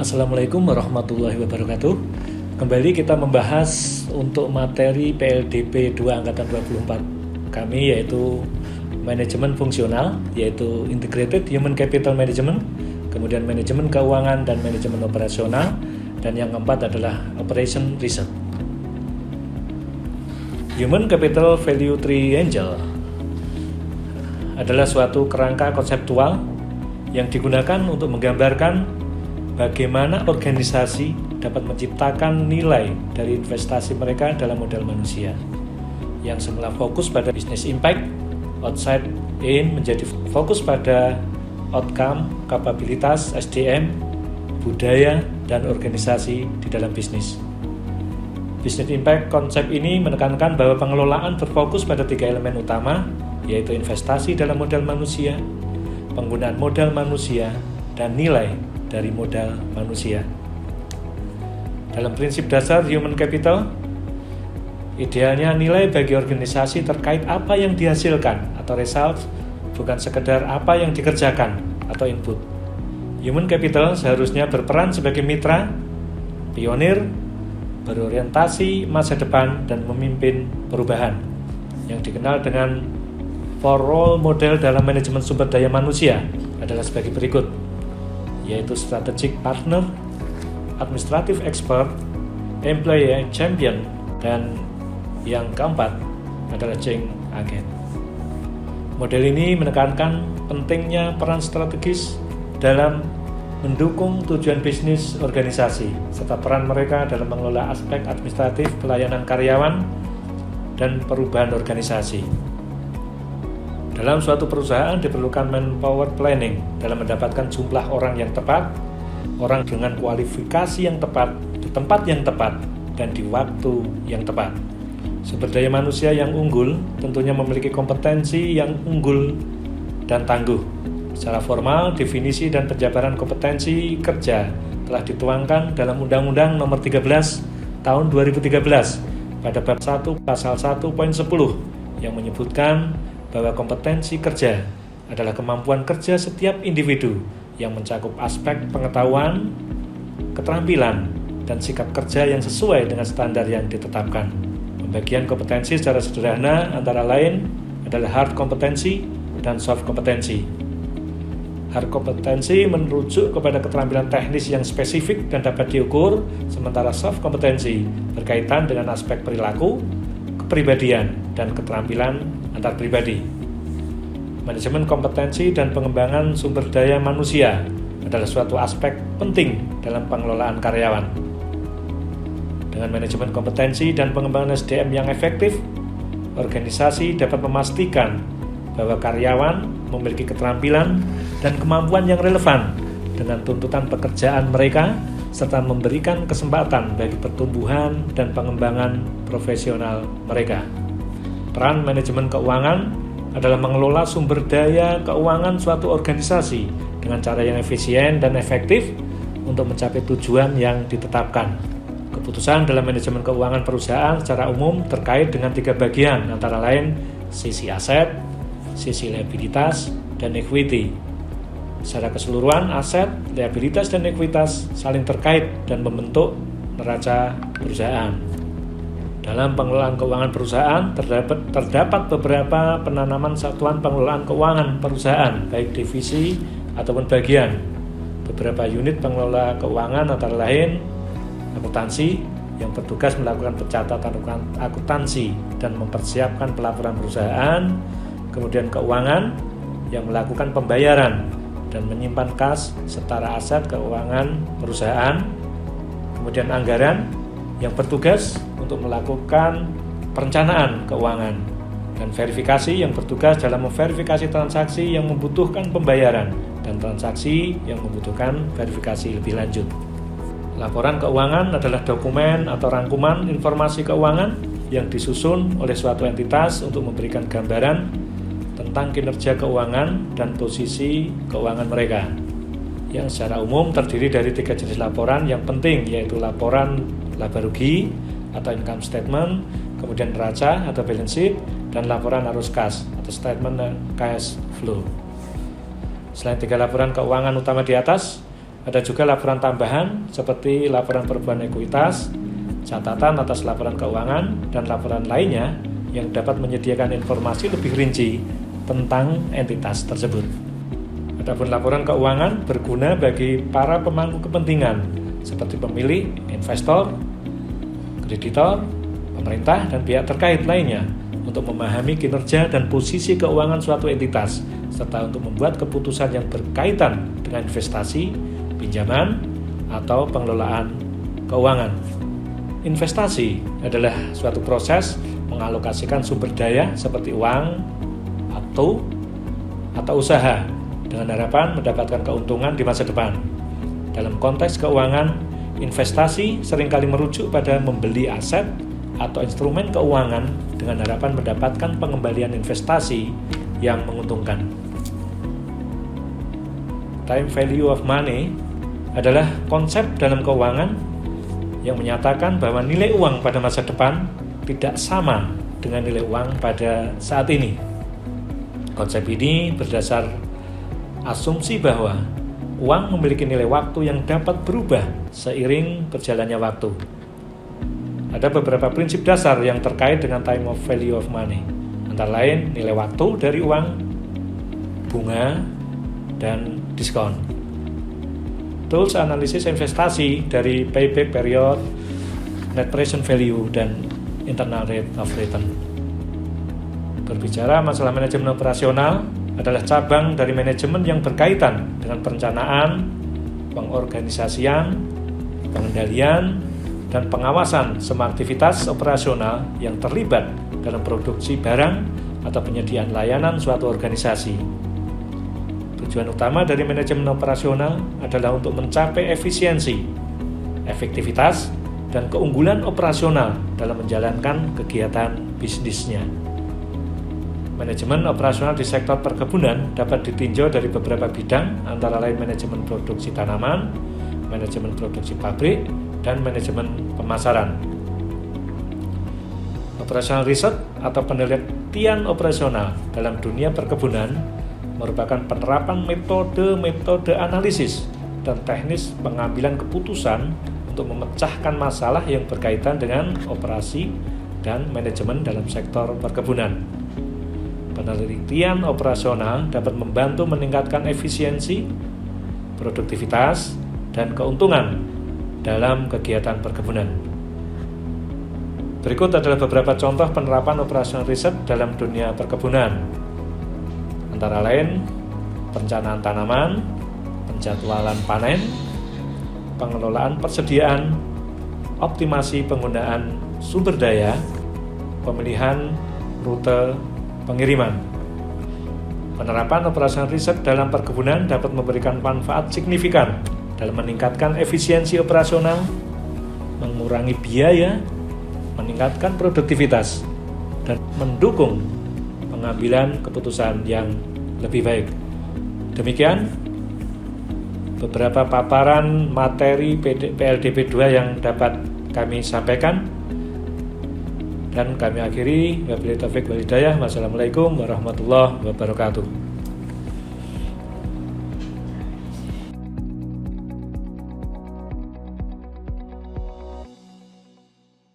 Assalamualaikum warahmatullahi wabarakatuh. Kembali kita membahas untuk materi PLDP 2 Angkatan 24 kami, yaitu manajemen fungsional, yaitu Integrated Human Capital Management, kemudian manajemen keuangan dan manajemen operasional, dan yang keempat adalah Operation Research. Human Capital Value Triangle adalah suatu kerangka konseptual yang digunakan untuk menggambarkan bagaimana organisasi dapat menciptakan nilai dari investasi mereka dalam modal manusia, yang semula fokus pada business impact, outside in menjadi fokus pada outcome, kapabilitas, SDM, budaya, dan organisasi di dalam bisnis. Business impact konsep ini menekankan bahwa pengelolaan berfokus pada 3 elemen utama, yaitu investasi dalam modal manusia, penggunaan modal manusia, dan nilai dari modal manusia. Dalam prinsip dasar human capital, idealnya nilai bagi organisasi terkait apa yang dihasilkan atau result, bukan sekedar apa yang dikerjakan atau input. Human capital seharusnya berperan sebagai mitra, pionir, berorientasi masa depan, dan memimpin perubahan, yang dikenal dengan 4 role model dalam manajemen sumber daya manusia adalah sebagai berikut, yaitu strategic partner, administrative expert, employee champion, dan yang keempat adalah change agent. Model ini menekankan pentingnya peran strategis dalam mendukung tujuan bisnis organisasi, serta peran mereka dalam mengelola aspek administratif, pelayanan karyawan, dan perubahan organisasi. Dalam suatu perusahaan diperlukan manpower planning dalam mendapatkan jumlah orang yang tepat, orang dengan kualifikasi yang tepat, di tempat yang tepat, dan di waktu yang tepat. Sumber daya manusia yang unggul tentunya memiliki kompetensi yang unggul dan tangguh. Secara formal, definisi dan penjabaran kompetensi kerja telah dituangkan dalam Undang-Undang Nomor 13 Tahun 2013 pada bab 1 pasal 1.10 yang menyebutkan bahwa kompetensi kerja adalah kemampuan kerja setiap individu yang mencakup aspek pengetahuan, keterampilan, dan sikap kerja yang sesuai dengan standar yang ditetapkan. Pembagian kompetensi secara sederhana antara lain adalah hard kompetensi dan soft kompetensi. Hard kompetensi merujuk kepada keterampilan teknis yang spesifik dan dapat diukur, sementara soft kompetensi berkaitan dengan aspek perilaku, kepribadian, dan keterampilan antar pribadi. Manajemen kompetensi dan pengembangan sumber daya manusia adalah suatu aspek penting dalam pengelolaan karyawan. Dengan manajemen kompetensi dan pengembangan SDM yang efektif, organisasi dapat memastikan bahwa karyawan memiliki keterampilan dan kemampuan yang relevan dengan tuntutan pekerjaan mereka, serta memberikan kesempatan bagi pertumbuhan dan pengembangan profesional mereka. Peran manajemen keuangan adalah mengelola sumber daya keuangan suatu organisasi dengan cara yang efisien dan efektif untuk mencapai tujuan yang ditetapkan. Keputusan dalam manajemen keuangan perusahaan secara umum terkait dengan 3 bagian, antara lain sisi aset, sisi liabilitas, dan equity. Secara keseluruhan, aset, liabilitas, dan ekuitas saling terkait dan membentuk neraca perusahaan. Dalam pengelolaan keuangan perusahaan, terdapat beberapa penanaman satuan pengelolaan keuangan perusahaan, baik divisi ataupun bagian. Beberapa unit pengelola keuangan antara lain akuntansi, yang bertugas melakukan pencatatan akuntansi dan mempersiapkan pelaporan perusahaan, kemudian keuangan, yang melakukan pembayaran dan menyimpan kas setara aset keuangan perusahaan, kemudian anggaran, yang bertugas untuk melakukan perencanaan keuangan, dan verifikasi, yang bertugas dalam memverifikasi transaksi yang membutuhkan pembayaran dan transaksi yang membutuhkan verifikasi lebih lanjut. Laporan keuangan adalah dokumen atau rangkuman informasi keuangan yang disusun oleh suatu entitas untuk memberikan gambaran tentang kinerja keuangan dan posisi keuangan mereka, yang secara umum terdiri dari 3 jenis laporan yang penting, yaitu laporan laba rugi atau income statement, kemudian neraca atau balance sheet, dan laporan arus kas atau statement cash flow. Selain 3 laporan keuangan utama di atas, Ada juga laporan tambahan seperti laporan perubahan ekuitas, catatan atas laporan keuangan, dan laporan lainnya yang dapat menyediakan informasi lebih rinci tentang entitas tersebut. Adapun laporan keuangan berguna bagi para pemangku kepentingan seperti pemilik, investor, kreditor, pemerintah, dan pihak terkait lainnya untuk memahami kinerja dan posisi keuangan suatu entitas serta untuk membuat keputusan yang berkaitan dengan investasi, pinjaman, atau pengelolaan keuangan. Investasi adalah suatu proses mengalokasikan sumber daya seperti uang, atau usaha dengan harapan mendapatkan keuntungan di masa depan. Dalam konteks keuangan, investasi seringkali merujuk pada membeli aset atau instrumen keuangan dengan harapan mendapatkan pengembalian investasi yang menguntungkan. Time value of money adalah konsep dalam keuangan yang menyatakan bahwa nilai uang pada masa depan tidak sama dengan nilai uang pada saat ini. Konsep ini berdasar asumsi bahwa uang memiliki nilai waktu yang dapat berubah seiring berjalannya waktu. Ada beberapa prinsip dasar yang terkait dengan time of value of money, antara lain nilai waktu dari uang, bunga, dan diskon. Tools analisis investasi dari payback period, net present value, dan internal rate of return. Berbicara masalah manajemen operasional adalah cabang dari manajemen yang berkaitan dengan perencanaan, pengorganisasian, pengendalian, dan pengawasan semua aktivitas operasional yang terlibat dalam produksi barang atau penyediaan layanan suatu organisasi. Tujuan utama dari manajemen operasional adalah untuk mencapai efisiensi, efektivitas, dan keunggulan operasional dalam menjalankan kegiatan bisnisnya. Manajemen operasional di sektor perkebunan dapat ditinjau dari beberapa bidang, antara lain manajemen produksi tanaman, manajemen produksi pabrik, dan manajemen pemasaran. Operational research atau penelitian operasional dalam dunia perkebunan merupakan penerapan metode analisis dan teknis pengambilan keputusan untuk memecahkan masalah yang berkaitan dengan operasi dan manajemen dalam sektor perkebunan. Penelitian operasional dapat membantu meningkatkan efisiensi, produktivitas, dan keuntungan dalam kegiatan perkebunan. Berikut adalah beberapa contoh penerapan operasional riset dalam dunia perkebunan. Antara lain, perencanaan tanaman, penjadwalan panen, pengelolaan persediaan, optimasi penggunaan sumber daya, pemilihan rute pengiriman. Penerapan operasional riset dalam perkebunan dapat memberikan manfaat signifikan dalam meningkatkan efisiensi operasional, mengurangi biaya, meningkatkan produktivitas, dan mendukung pengambilan keputusan yang lebih baik. Demikian beberapa paparan materi PLDP 2 yang dapat kami sampaikan, dan kami akhiri. Wabillahi taufiq wal hidayah. Wassalamualaikum warahmatullahi wabarakatuh.